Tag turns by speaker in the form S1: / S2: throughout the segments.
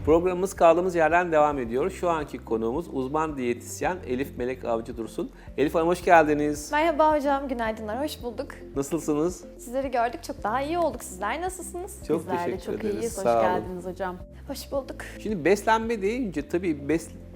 S1: Programımız kaldığımız yerden devam ediyor. Şu anki konuğumuz uzman diyetisyen Elif Melek Avcı Dursun. Elif Hanım hoş geldiniz.
S2: Merhaba hocam, günaydınlar, hoş bulduk.
S1: Nasılsınız?
S2: Sizleri gördük, çok daha iyi olduk. Sizler nasılsınız?
S1: Çok
S3: Bizler de
S1: teşekkür
S3: çok
S1: ederiz.
S3: iyiyiz. Hoş
S1: Sağ olun.
S3: geldiniz hocam.
S2: Hoş bulduk.
S1: Şimdi beslenme deyince tabii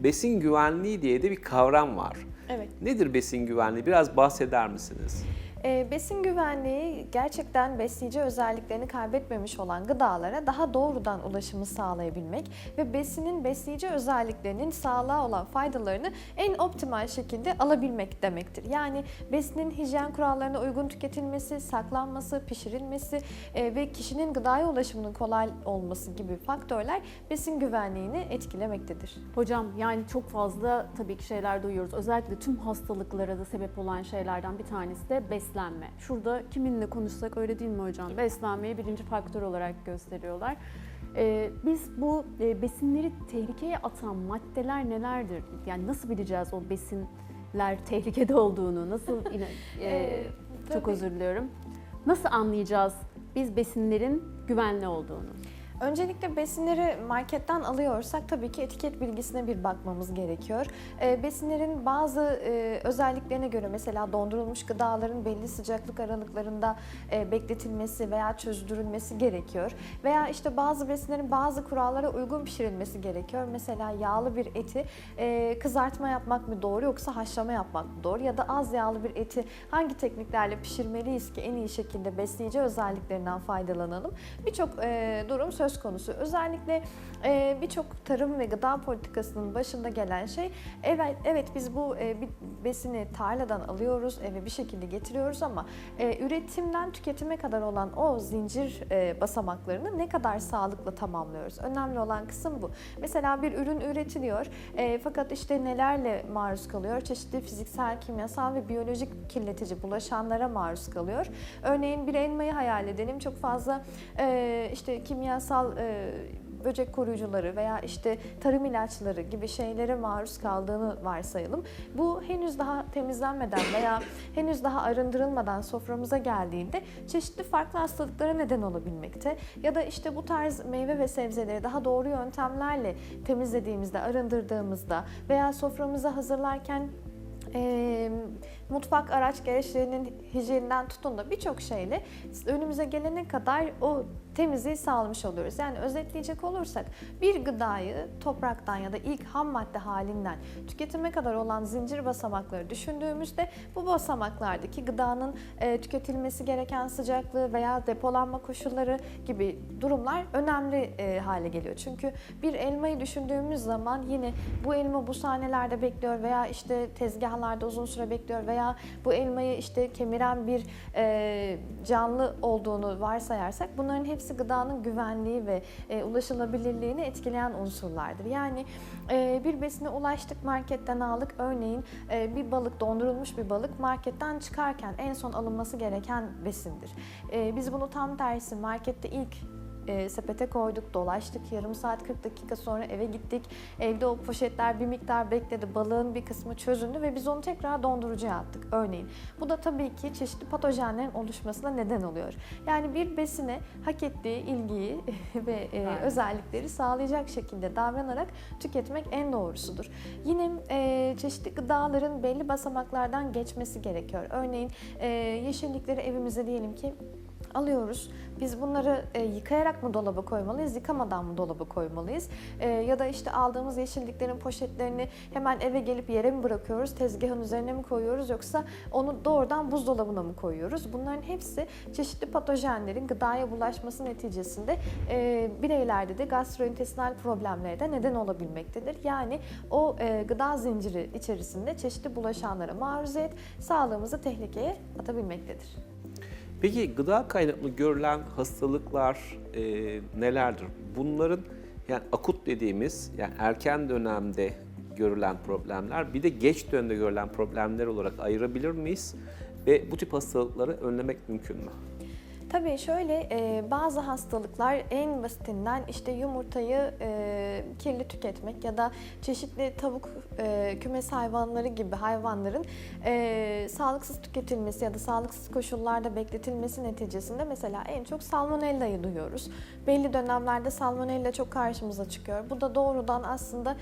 S1: besin güvenliği diye de bir kavram var.
S2: Evet.
S1: Nedir besin güvenliği? Biraz bahseder misiniz?
S2: Besin güvenliği gerçekten besleyici özelliklerini kaybetmemiş olan gıdalara daha doğrudan ulaşımı sağlayabilmek ve besinin besleyici özelliklerinin sağlığa olan faydalarını en optimal şekilde alabilmek demektir. Yani besinin hijyen kurallarına uygun tüketilmesi, saklanması, pişirilmesi ve kişinin gıdaya ulaşımının kolay olması gibi faktörler besin güvenliğini etkilemektedir.
S3: Hocam yani çok fazla tabii ki şeyler duyuyoruz. Özellikle tüm hastalıklara da sebep olan şeylerden bir tanesi de beslenme. Şurada kiminle konuşsak öyle değil mi hocam? Beslenmeyi birinci faktör olarak gösteriyorlar. Biz bu besinleri tehlikeye atan maddeler nelerdir? Yani nasıl bileceğiz o besinler tehlikede olduğunu? Nasıl çok
S2: Tabii.
S3: özür diliyorum. Nasıl anlayacağız biz besinlerin güvenli olduğunu?
S2: Öncelikle besinleri marketten alıyorsak tabii ki etiket bilgisine bir bakmamız gerekiyor. Besinlerin bazı özelliklerine göre mesela dondurulmuş gıdaların belli sıcaklık aralıklarında bekletilmesi veya çözdürülmesi gerekiyor. Veya işte bazı besinlerin bazı kurallara uygun pişirilmesi gerekiyor. Mesela yağlı bir eti kızartma yapmak mı doğru yoksa haşlama yapmak mı doğru? Ya da az yağlı bir eti hangi tekniklerle pişirmeliyiz ki en iyi şekilde besleyici özelliklerinden faydalanalım? Birçok durum söz konusu. Özellikle birçok tarım ve gıda politikasının başında gelen şey evet biz bu besini tarladan alıyoruz, eve bir şekilde getiriyoruz ama üretimden tüketime kadar olan o zincir basamaklarını ne kadar sağlıklı tamamlıyoruz? Önemli olan kısım bu. Mesela bir ürün üretiliyor fakat işte nelerle maruz kalıyor? Çeşitli fiziksel, kimyasal ve biyolojik kirletici bulaşanlara maruz kalıyor. Örneğin bir elmayı hayal edelim. Çok fazla işte kimyasal böcek koruyucuları veya işte tarım ilaçları gibi şeylere maruz kaldığını varsayalım. Bu henüz daha temizlenmeden veya henüz daha arındırılmadan soframıza geldiğinde çeşitli farklı hastalıklara neden olabilmekte. Ya da işte bu tarz meyve ve sebzeleri daha doğru yöntemlerle temizlediğimizde, arındırdığımızda veya soframıza hazırlarken mutfak araç gereçlerinin hijyeninden tutun da birçok şeyle önümüze gelene kadar o temizliği sağlamış oluyoruz. Yani özetleyecek olursak bir gıdayı topraktan ya da ilk ham madde halinden tüketime kadar olan zincir basamakları düşündüğümüzde bu basamaklardaki gıdanın tüketilmesi gereken sıcaklığı veya depolanma koşulları gibi durumlar önemli hale geliyor. Çünkü bir elmayı düşündüğümüz zaman yine bu elma bu sahnelerde bekliyor veya işte tezgahlarda uzun süre bekliyor veya bu elmayı işte kemiren bir canlı olduğunu varsayarsak bunların hepsi gıdanın güvenliği ve ulaşılabilirliğini etkileyen unsurlardır. Yani bir besine ulaştık, marketten aldık. Örneğin bir balık, dondurulmuş bir balık marketten çıkarken en son alınması gereken besindir. Biz bunu tam tersi markette ilk sepete koyduk, dolaştık. Yarım saat 40 dakika sonra eve gittik. Evde o poşetler bir miktar bekledi. Balığın bir kısmı çözündü ve biz onu tekrar dondurucuya attık örneğin. Bu da tabii ki çeşitli patojenlerin oluşmasına neden oluyor. Yani bir besine hak ettiği ilgiyi ve özellikleri sağlayacak şekilde davranarak tüketmek en doğrusudur. Yine çeşitli gıdaların belli basamaklardan geçmesi gerekiyor. Örneğin yeşillikleri evimize diyelim ki alıyoruz. Biz bunları yıkayarak mı dolaba koymalıyız, yıkamadan mı dolaba koymalıyız? Ya da işte aldığımız yeşilliklerin poşetlerini hemen eve gelip yere mi bırakıyoruz, tezgahın üzerine mi koyuyoruz yoksa onu doğrudan buzdolabına mı koyuyoruz? Bunların hepsi çeşitli patojenlerin gıdaya bulaşması neticesinde bireylerde de gastrointestinal problemlere de neden olabilmektedir. Yani o gıda zinciri içerisinde çeşitli bulaşanlara maruziyet sağlığımızı tehlikeye atabilmektedir.
S1: Peki gıda kaynaklı görülen hastalıklar nelerdir? Bunların yani akut dediğimiz yani erken dönemde görülen problemler bir de geç dönemde görülen problemler olarak ayırabilir miyiz? Ve bu tip hastalıkları önlemek mümkün mü?
S2: Tabii şöyle bazı hastalıklar en basitinden işte yumurtayı kirli tüketmek ya da çeşitli tavuk kümes hayvanları gibi hayvanların sağlıksız tüketilmesi ya da sağlıksız koşullarda bekletilmesi neticesinde mesela en çok salmonella'yı duyuyoruz. Belli dönemlerde salmonella çok karşımıza çıkıyor. Bu da doğrudan aslında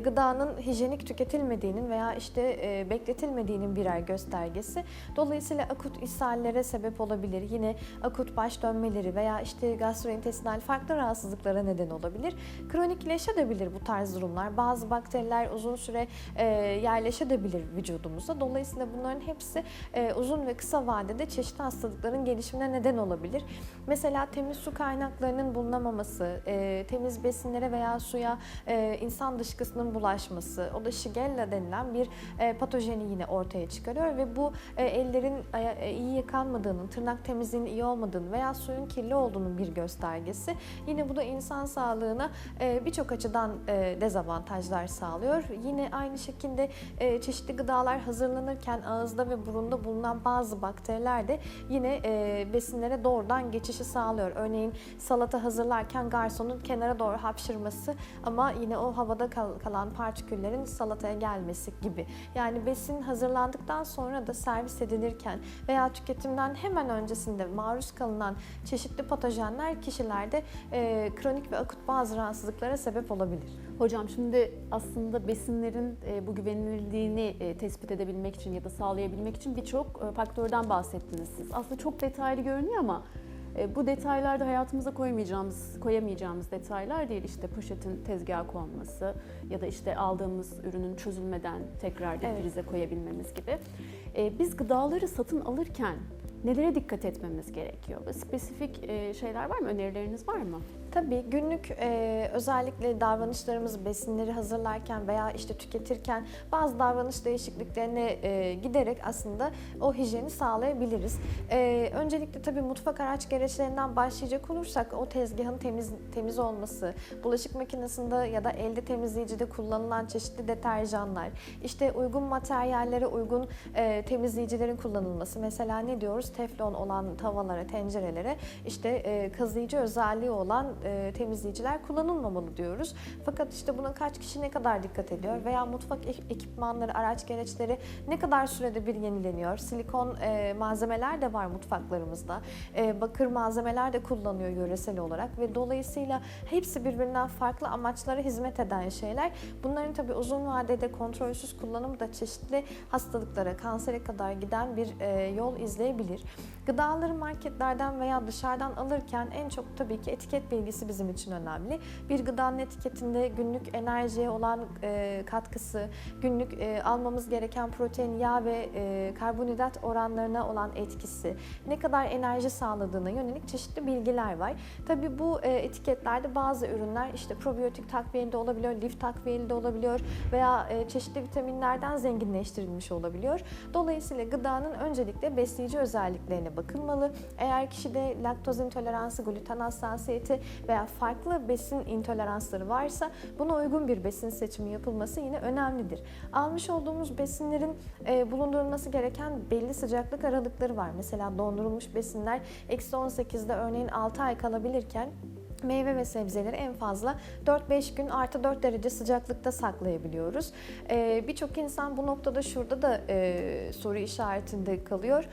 S2: gıdanın hijyenik tüketilmediğinin veya işte bekletilmediğinin birer göstergesi. Dolayısıyla akut ishallere sebep olabilir. Yine akut baş dönmeleri veya işte gastrointestinal farklı rahatsızlıklara neden olabilir. Kronikleşebilir bu tarz durumlar. Bazı bakteriler uzun süre yerleşebilir vücudumuzda. Dolayısıyla bunların hepsi uzun ve kısa vadede çeşitli hastalıkların gelişimine neden olabilir. Mesela temiz su kaynaklarının bulunamaması, temiz besinlere veya suya insan dışkısının bulaşması, o da Shigella denilen bir patojeni yine ortaya çıkarıyor ve bu ellerin iyi yıkanmadığının, tırnak temizliğinin iyi olmadığını veya suyun kirli olduğunun bir göstergesi. Yine bu da insan sağlığına birçok açıdan dezavantajlar sağlıyor. Yine aynı şekilde çeşitli gıdalar hazırlanırken ağızda ve burunda bulunan bazı bakteriler de yine besinlere doğrudan geçişi sağlıyor. Örneğin salata hazırlarken garsonun kenara doğru hapşırması ama yine o havada kalan partiküllerin salataya gelmesi gibi. Yani besin hazırlandıktan sonra da servis edilirken veya tüketimden hemen öncesinde maruz kalınan çeşitli patojenler kişilerde kronik ve akut bazı rahatsızlıklara sebep olabilir.
S3: Hocam şimdi aslında besinlerin bu güvenilirliğini tespit edebilmek için ya da sağlayabilmek için birçok faktörden bahsettiniz siz. Aslında çok detaylı görünüyor ama bu detaylarda hayatımıza koyamayacağımız detaylar değil. İşte poşetin tezgaha konması ya da işte aldığımız ürünün çözülmeden tekrar difrize koyabilmemiz gibi. Biz gıdaları satın alırken nelere dikkat etmemiz gerekiyor? Spesifik şeyler var mı? Önerileriniz var mı?
S2: Tabii günlük özellikle davranışlarımızı besinleri hazırlarken veya işte tüketirken bazı davranış değişikliklerine giderek aslında o hijyeni sağlayabiliriz. Öncelikle tabii mutfak araç gereçlerinden başlayacak olursak o tezgahın temiz olması, bulaşık makinesinde ya da elde temizleyicide kullanılan çeşitli deterjanlar, işte uygun materyallere uygun temizleyicilerin kullanılması. Mesela ne diyoruz? Teflon olan tavalara, tencerelere işte kazıyıcı özelliği olan temizleyiciler kullanılmamalı diyoruz. Fakat işte buna kaç kişi ne kadar dikkat ediyor veya mutfak ekipmanları, araç gereçleri ne kadar sürede bir yenileniyor? Silikon malzemeler de var mutfaklarımızda. Bakır malzemeler de kullanıyor yöresel olarak ve dolayısıyla hepsi birbirinden farklı amaçlara hizmet eden şeyler. Bunların tabii uzun vadede kontrolsüz kullanımı da çeşitli hastalıklara, kansere kadar giden bir yol izleyebilir. Gıdaları marketlerden veya dışarıdan alırken en çok tabii ki etiket bilgisi bizim için önemli. Bir gıdanın etiketinde günlük enerjiye olan katkısı, günlük almamız gereken protein, yağ ve karbonhidrat oranlarına olan etkisi, ne kadar enerji sağladığına yönelik çeşitli bilgiler var. Tabii bu etiketlerde bazı ürünler işte probiyotik takviyeli de olabiliyor, lif takviyeli de olabiliyor veya çeşitli vitaminlerden zenginleştirilmiş olabiliyor. Dolayısıyla gıdanın öncelikle besleyici özelliklerine bakılmalı. Eğer kişide laktoz intoleransı, gluten hassasiyeti veya farklı besin intoleransları varsa buna uygun bir besin seçimi yapılması yine önemlidir. Almış olduğumuz besinlerin bulundurulması gereken belli sıcaklık aralıkları var. Mesela dondurulmuş besinler -18'de örneğin 6 ay kalabilirken meyve ve sebzeleri en fazla 4-5 gün +4 derece sıcaklıkta saklayabiliyoruz. Birçok insan bu noktada şurada da soru işaretinde kalıyor.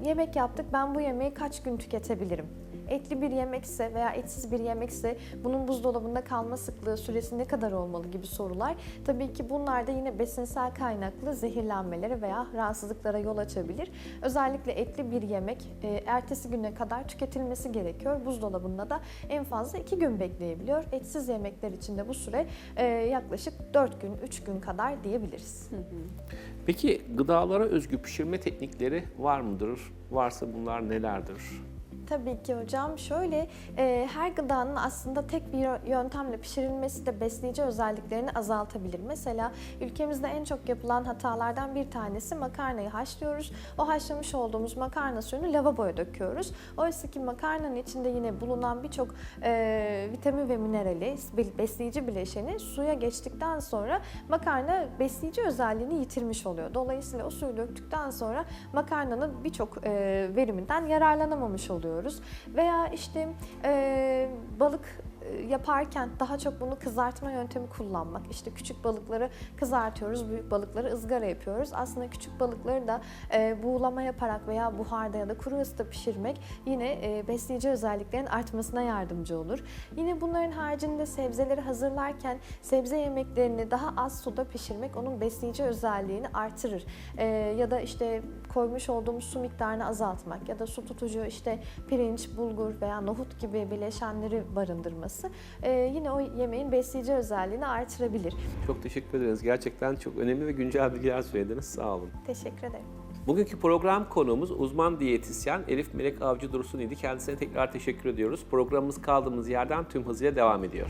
S2: Yemek yaptık, ben bu yemeği kaç gün tüketebilirim? Etli bir yemekse veya etsiz bir yemekse bunun buzdolabında kalma sıklığı, süresi ne kadar olmalı gibi sorular. Tabii ki bunlar da yine besinsel kaynaklı zehirlenmelere veya rahatsızlıklara yol açabilir. Özellikle etli bir yemek ertesi güne kadar tüketilmesi gerekiyor. Buzdolabında da en fazla 2 gün bekleyebiliyor. Etsiz yemekler için de bu süre yaklaşık 4 gün, 3 gün kadar diyebiliriz.
S1: Peki gıdalara özgü pişirme teknikleri var mıdır? Varsa bunlar nelerdir?
S2: Tabii ki hocam. Şöyle, her gıdanın aslında tek bir yöntemle pişirilmesi de besleyici özelliklerini azaltabilir. Mesela ülkemizde en çok yapılan hatalardan bir tanesi, makarnayı haşlıyoruz. O haşlamış olduğumuz makarna suyunu lavaboya döküyoruz. Oysa ki makarnanın içinde yine bulunan birçok vitamin ve minerali, besleyici bileşeni suya geçtikten sonra makarna besleyici özelliğini yitirmiş oluyor. Dolayısıyla o suyu döktükten sonra makarnanın birçok veriminden yararlanamamış oluyoruz. Veya işte balık yaparken daha çok bunu kızartma yöntemi kullanmak. İşte küçük balıkları kızartıyoruz, büyük balıkları ızgara yapıyoruz. Aslında küçük balıkları da buğulama yaparak veya buharda ya da kuru ısıda pişirmek yine besleyici özelliklerin artmasına yardımcı olur. Yine bunların haricinde sebzeleri hazırlarken sebze yemeklerini daha az suda pişirmek onun besleyici özelliğini artırır. Ya da işte koymuş olduğumuz su miktarını azaltmak ya da su tutucu işte pirinç, bulgur veya nohut gibi bileşenleri barındırması yine o yemeğin besleyici özelliğini artırabilir.
S1: Çok teşekkür ederiz. Gerçekten çok önemli ve güncel bilgiler söylediniz. Sağ olun.
S2: Teşekkür ederim.
S1: Bugünkü program konuğumuz uzman diyetisyen Elif Melek Avcı Dursun idi. Kendisine tekrar teşekkür ediyoruz. Programımız kaldığımız yerden tüm hızıyla devam ediyor.